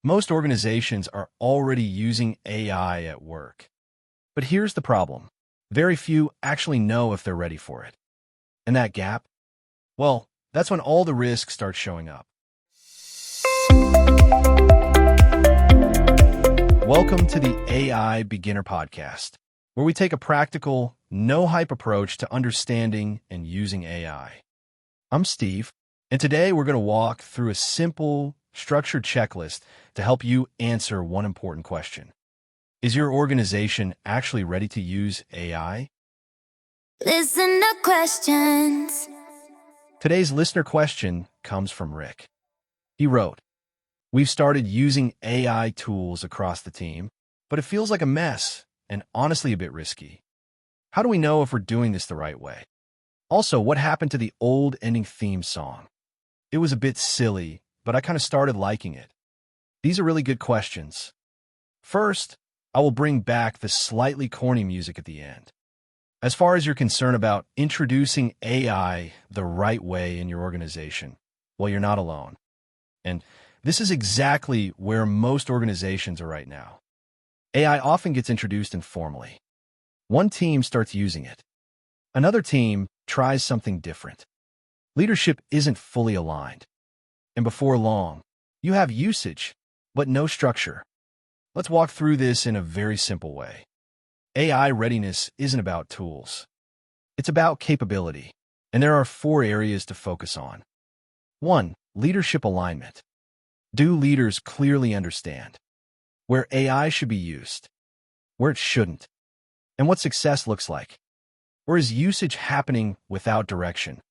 Most organizations are already using AI at work. But here's the problem. Very few actually know if they're ready for it. And that gap? Well, that's when all the risks start showing up. Welcome to the AI Beginner Podcast, where we take a practical, no-hype approach to understanding and using AI. I'm Steve, and today we're going to walk through a simple, structured checklist to help you answer one important question. Is your organization actually ready to use AI? Listen to questions. Today's listener question comes from Rick. He wrote, "We've started using AI tools across the team, but it feels like a mess and honestly a bit risky. How do we know if we're doing this the right way? Also, what happened to the old ending theme song? It was a bit silly, but I kind of started liking it." These are really good questions. First, I will bring back the slightly corny music at the end. As far as you're concerned about introducing AI the right way in your organization, well, you're not alone. And this is exactly where most organizations are right now. AI often gets introduced informally. One team starts using it. Another team tries something different. Leadership isn't fully aligned. And before long, you have usage, but no structure. Let's walk through this in a very simple way. AI readiness isn't about tools. It's about capability. And there are 4 areas to focus on. 1. Leadership alignment. Do leaders clearly understand where AI should be used, where it shouldn't, and what success looks like? Or is usage happening without direction?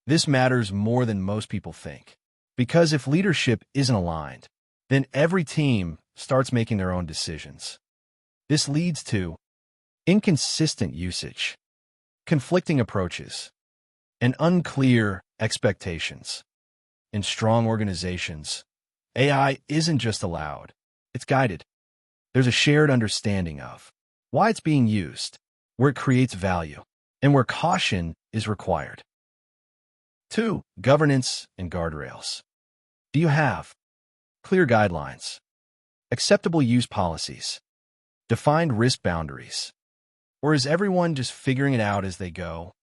This matters more than most people think. Because if leadership isn't aligned, then every team starts making their own decisions. This leads to inconsistent usage, conflicting approaches, and unclear expectations. In strong organizations, AI isn't just allowed, it's guided. There's a shared understanding of why it's being used, where it creates value, and where caution is required. 2. Governance and guardrails. Do you have clear guidelines, acceptable use policies, defined risk boundaries? Or is everyone just figuring it out as they go?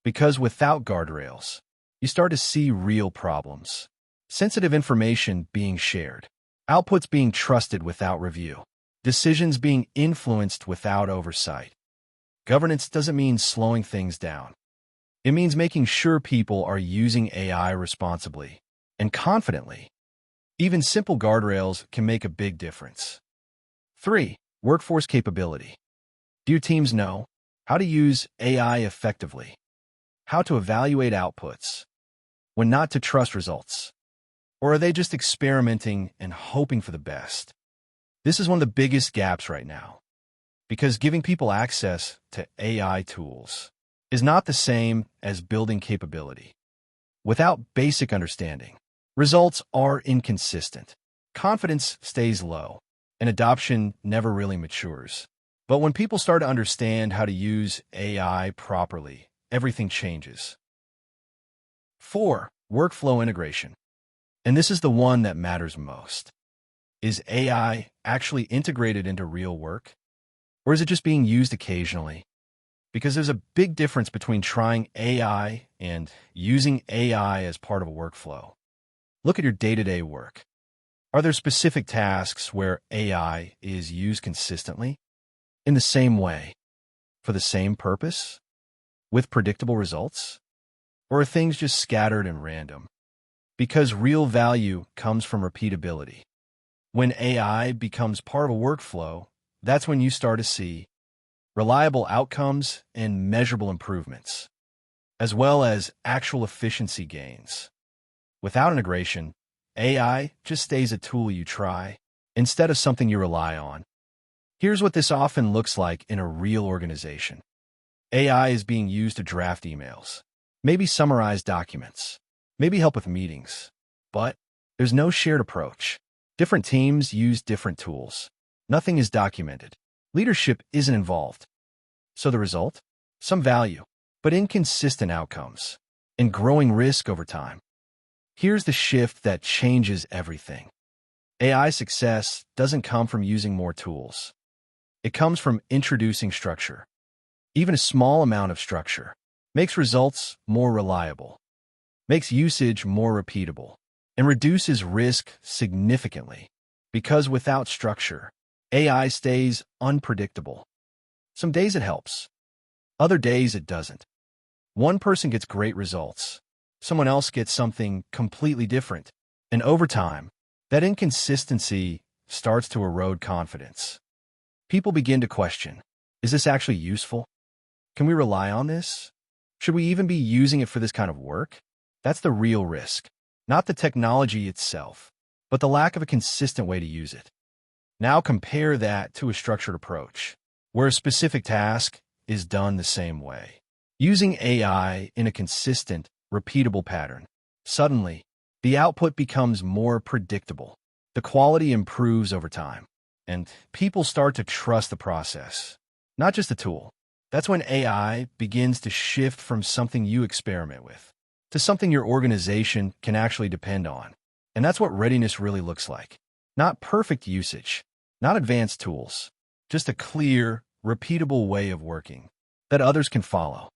Because without guardrails, you start to see real problems. Sensitive information being shared, outputs being trusted without review, decisions being influenced without oversight. Governance doesn't mean slowing things down. It means making sure people are using AI responsibly and confidently. Even simple guardrails can make a big difference. 3. Workforce capability. Do your teams know how to use AI effectively? How to evaluate outputs? When not to trust results? Or are they just experimenting and hoping for the best? This is one of the biggest gaps right now, because giving people access to AI tools is not the same as building capability. Without basic understanding, results are inconsistent. Confidence stays low, and adoption never really matures. But when people start to understand how to use AI properly, everything changes. 4. Workflow integration. And this is the one that matters most. Is AI actually integrated into real work? Or is it just being used occasionally? Because there's a big difference between trying AI and using AI as part of a workflow. Look at your day-to-day work. Are there specific tasks where AI is used consistently, in the same way, for the same purpose, with predictable results? Or are things just scattered and random? Because real value comes from repeatability. When AI becomes part of a workflow, that's when you start to see reliable outcomes and measurable improvements, as well as actual efficiency gains. Without integration, AI just stays a tool you try instead of something you rely on. Here's what this often looks like in a real organization. AI is being used to draft emails, maybe summarize documents, maybe help with meetings, but there's no shared approach. Different teams use different tools. Nothing is documented. Leadership isn't involved. So the result? Some value, but inconsistent outcomes, and growing risk over time. Here's the shift that changes everything. AI success doesn't come from using more tools. It comes from introducing structure. Even a small amount of structure makes results more reliable, makes usage more repeatable, and reduces risk significantly. Because without structure, AI stays unpredictable. Some days it helps, other days it doesn't. One person gets great results, someone else gets something completely different, and over time, that inconsistency starts to erode confidence. People begin to question, is this actually useful? Can we rely on this? Should we even be using it for this kind of work? That's the real risk, not the technology itself, but the lack of a consistent way to use it. Now compare that to a structured approach, where a specific task is done the same way. Using AI in a consistent, repeatable pattern. Suddenly, the output becomes more predictable. The quality improves over time, and people start to trust the process, not just the tool. That's when AI begins to shift from something you experiment with to something your organization can actually depend on. And that's what readiness really looks like. Not perfect usage, not advanced tools, just a clear, repeatable way of working that others can follow.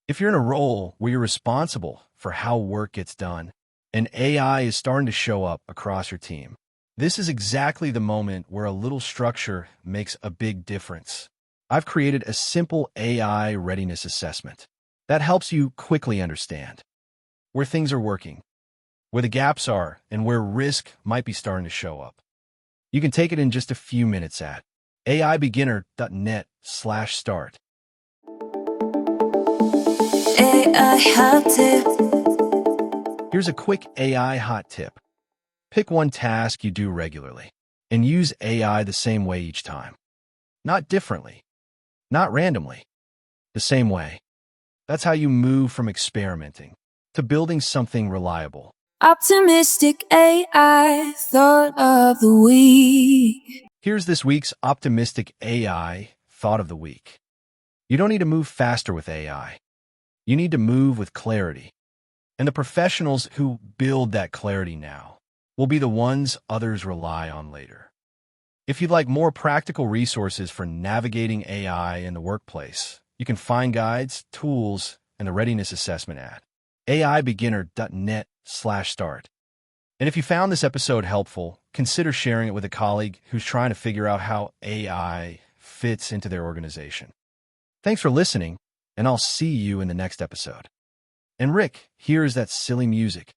If you're in a role where you're responsible for how work gets done, and AI is starting to show up across your team, this is exactly the moment where a little structure makes a big difference. I've created a simple AI readiness assessment that helps you quickly understand where things are working, where the gaps are, and where risk might be starting to show up. You can take it in just a few minutes at aibeginner.net/start. AI hot tip. Here's a quick AI hot tip. Pick one task you do regularly and use AI the same way each time. Not differently, not randomly, the same way. That's how you move from experimenting to building something reliable. Optimistic AI thought of the week. Here's this week's optimistic AI thought of the week. You don't need to move faster with AI. You need to move with clarity. And the professionals who build that clarity now will be the ones others rely on later. If you'd like more practical resources for navigating AI in the workplace, you can find guides, tools, and the readiness assessment at aibeginner.net/start. And if you found this episode helpful, consider sharing it with a colleague who's trying to figure out how AI fits into their organization. Thanks for listening, and I'll see you in the next episode. And Rick, here's that silly music.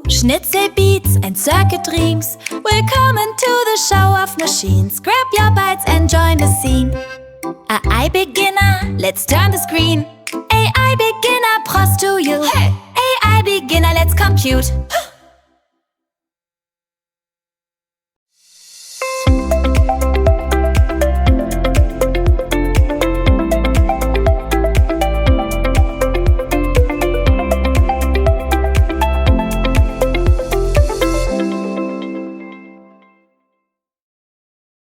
Schnitzelbeats and circuit dreams. Welcome to the show of machines. Grab your bites and join the scene. AI beginner, let's turn the screen. AI beginner, pros to you. Hey. AI beginner, let's compute.